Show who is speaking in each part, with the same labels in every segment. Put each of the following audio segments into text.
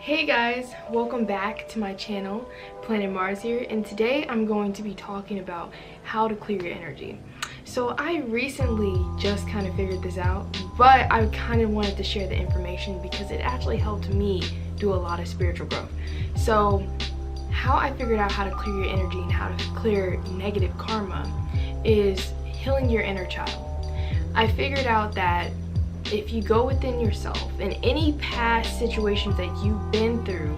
Speaker 1: Hey guys, welcome back to my channel, Planet Mars here, and today I'm going to be talking about how to clear your energy. So I recently just kind of figured this out, but I kind of wanted to share the information because it actually helped me do a lot of spiritual growth. So how I figured out how to clear your energy and how to clear negative karma is healing your inner child. I figured out that if you go within yourself and any past situations that you've been through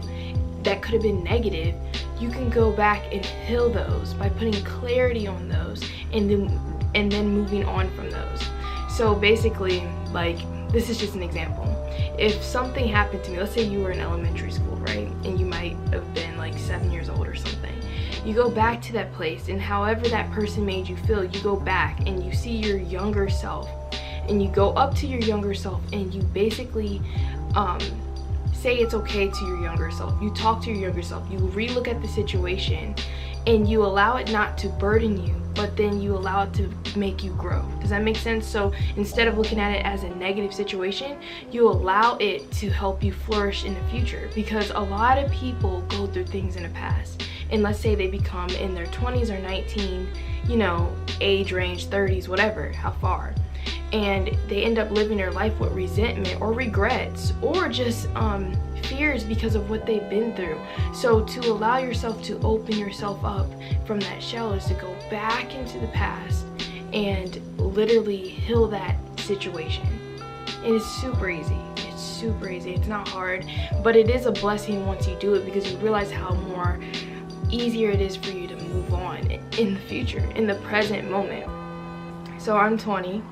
Speaker 1: that could have been negative, you can go back and heal those by putting clarity on those and then moving on from those. So basically, like, this is just an example. If something happened to me, let's say you were in elementary school, right? And you might have been like 7 years old or something. You go back to that place, and however that person made you feel, you go back and you see your younger self. And you go up to your younger self and you basically say it's okay to your younger self. You talk to your younger self. You relook at the situation and you allow it not to burden you, but then you allow it to make you grow. Does that make sense? So instead of looking at it as a negative situation, you allow it to help you flourish in the future, because a lot of people go through things in the past. And let's say they become in their 20s or 19, age range, 30s, whatever, how far. And they end up living their life with resentment or regrets or just fears because of what they've been through. So to allow yourself to open yourself up from that shell is to go back into the past and literally heal that situation. And it's super easy. It's super easy. It's not hard, but it is a blessing once you do it, because you realize how more easier it is for you to move on in the future, in the present moment. So I'm 20.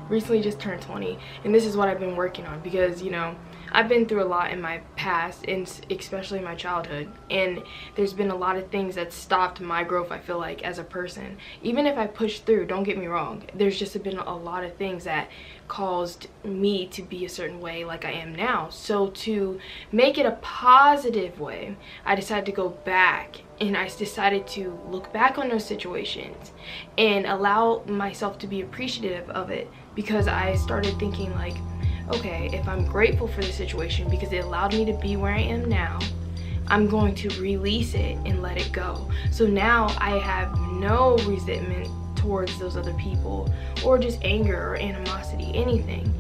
Speaker 1: Recently just turned 20, and this is what I've been working on, because I've been through a lot in my past, and especially my childhood, and there's been a lot of things that stopped my growth, I feel like, as a person. Even if I pushed through, don't get me wrong, there's just been a lot of things that caused me to be a certain way like I am now. So to make it a positive way, I decided to go back, and I decided to look back on those situations and allow myself to be appreciative of it, because I started thinking like, okay, if I'm grateful for the situation because it allowed me to be where I am now, I'm going to release it and let it go. So now I have no resentment towards those other people, or just anger or animosity, anything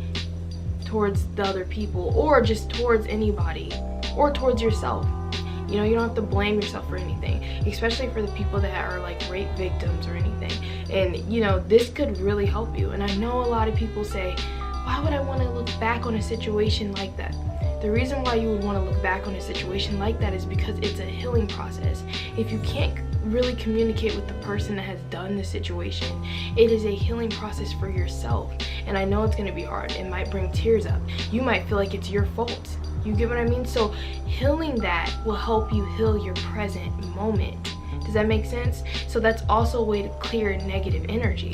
Speaker 1: towards the other people, or just towards anybody, or towards yourself. You don't have to blame yourself for anything, especially for the people that are like rape victims or anything. And this could really help you. And I know a lot of people say, why would I want to look back on a situation like that? The reason why you would want to look back on a situation like that is because it's a healing process. If you can't really communicate with the person that has done the situation, it is a healing process for yourself. And I know it's going to be hard. It might bring tears up. You might feel like it's your fault. You get what I mean? So healing that will help you heal your present moment. Does that make sense? So that's also a way to clear negative energy.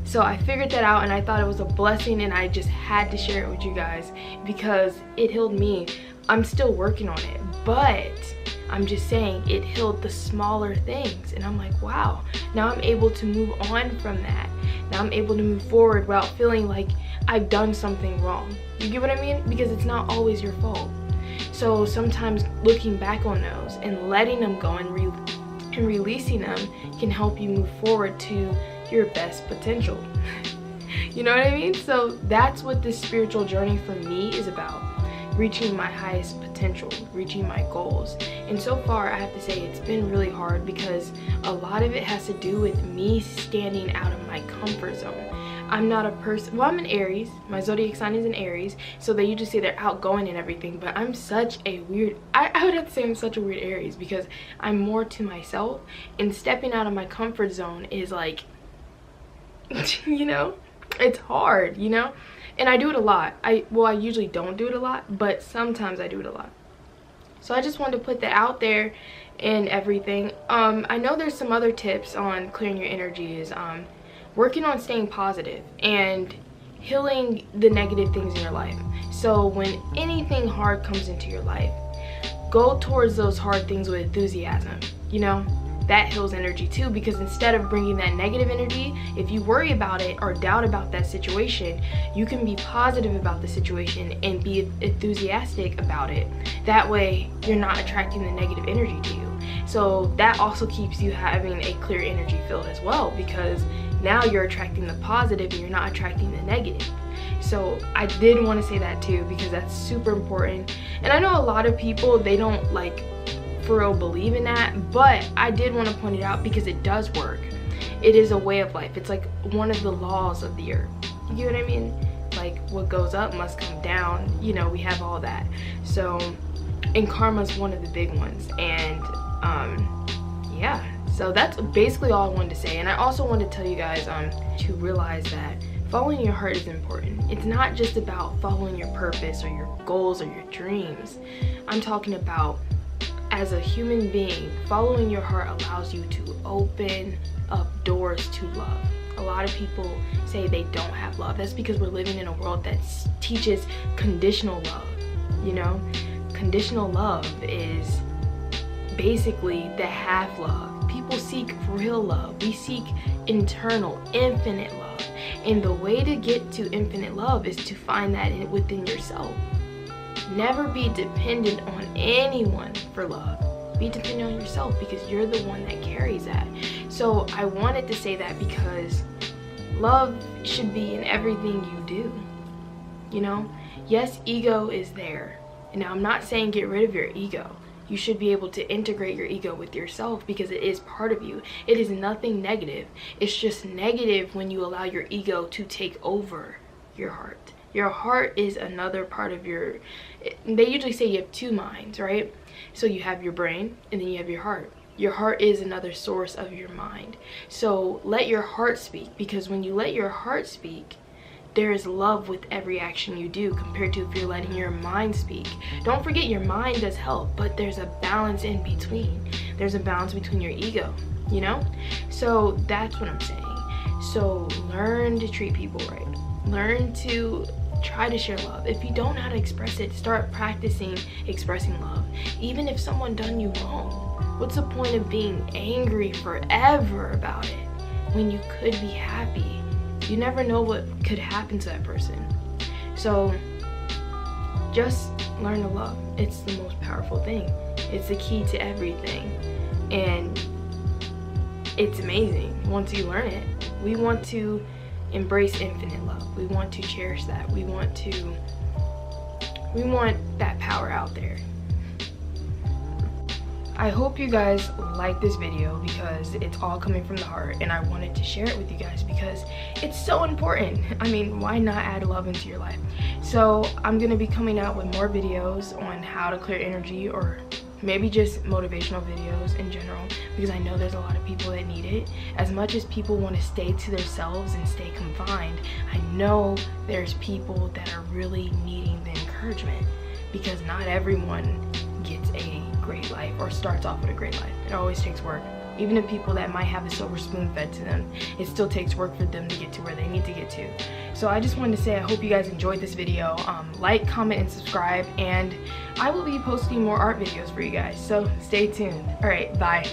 Speaker 1: So I figured that out, and I thought it was a blessing, and I just had to share it with you guys because it healed me. I'm still working on it, but I'm just saying it healed the smaller things. And I'm like, wow, now I'm able to move on from that. Now I'm able to move forward without feeling like I've done something wrong. You get what I mean? Because it's not always your fault. So sometimes looking back on those and letting them go and releasing them can help you move forward to your best potential. You know what I mean? So that's what this spiritual journey for me is about. Reaching my highest potential, reaching my goals. And so far, I have to say, it's been really hard, because a lot of it has to do with me standing out of my comfort zone. I'm not a person, well, I'm an Aries. My zodiac sign is an Aries, so they usually say they're outgoing and everything, but I'm such a weird, I would have to say I'm such a weird Aries, because I'm more to myself, and stepping out of my comfort zone is like, it's hard, and I do it a lot. I usually don't do it a lot, but sometimes I do it a lot. So I just wanted to put that out there and everything. I know there's some other tips on clearing your energy, is working on staying positive and healing the negative things in your life. So when anything hard comes into your life, go towards those hard things with enthusiasm. that heals energy too, because instead of bringing that negative energy, if you worry about it or doubt about that situation, you can be positive about the situation and be enthusiastic about it. That way you're not attracting the negative energy to you. So that also keeps you having a clear energy field as well, because now you're attracting the positive and you're not attracting the negative. So I did want to say that too, because that's super important. And I know a lot of people, they don't like for real believe in that, but I did want to point it out because it does work. It is a way of life. It's like one of the laws of the earth. You get what I mean? Like what goes up must come down. You know, we have all that. So, and karma's one of the big ones. And yeah, so that's basically all I wanted to say. And I also wanted to tell you guys to realize that following your heart is important. It's not just about following your purpose or your goals or your dreams. I'm talking about, as a human being, following your heart allows you to open up doors to love. A lot of people say they don't have love. That's because we're living in a world that teaches conditional love. You know, conditional love is basically the half love. People seek real love. We seek internal, infinite love. And the way to get to infinite love is to find that within yourself. Never be dependent on anyone for love. Be dependent on yourself, because you're the one that carries that. So I wanted to say that because love should be in everything you do. You know, yes, ego is there. Now, I'm not saying get rid of your ego. You should be able to integrate your ego with yourself, because it is part of you. It is nothing negative. It's just negative when you allow your ego to take over your heart. Your heart is another part of your, they usually say you have two minds, right? So you have your brain and then you have your heart. Your heart is another source of your mind. So let your heart speak, because when you let your heart speak, there is love with every action you do, compared to if you're letting your mind speak. Don't forget, your mind does help, but there's a balance in between. There's a balance between your ego, you know? So that's what I'm saying. So learn to treat people right. Learn to try to share love. If you don't know how to express it, start practicing expressing love. Even if someone done you wrong, what's the point of being angry forever about it when you could be happy? You never know what could happen to that person. So just learn to love. It's the most powerful thing. It's the key to everything. And it's amazing once you learn it. We want to embrace infinite love. We want to cherish that. We want that power out there. I hope you guys like this video, because it's all coming from the heart, and I wanted to share it with you guys because it's so important. I mean, why not add love into your life? So I'm gonna be coming out with more videos on how to clear energy, or maybe just motivational videos in general, because I know there's a lot of people that need it. As much as people want to stay to themselves and stay confined, I know there's people that are really needing the encouragement, because not everyone gets a great life or starts off with a great life. It always takes work. Even the people that might have a silver spoon fed to them, it still takes work for them to get to where they need to get to. So I just wanted to say I hope you guys enjoyed this video. Like, comment, and subscribe, and I will be posting more art videos for you guys, so stay tuned. All right, bye.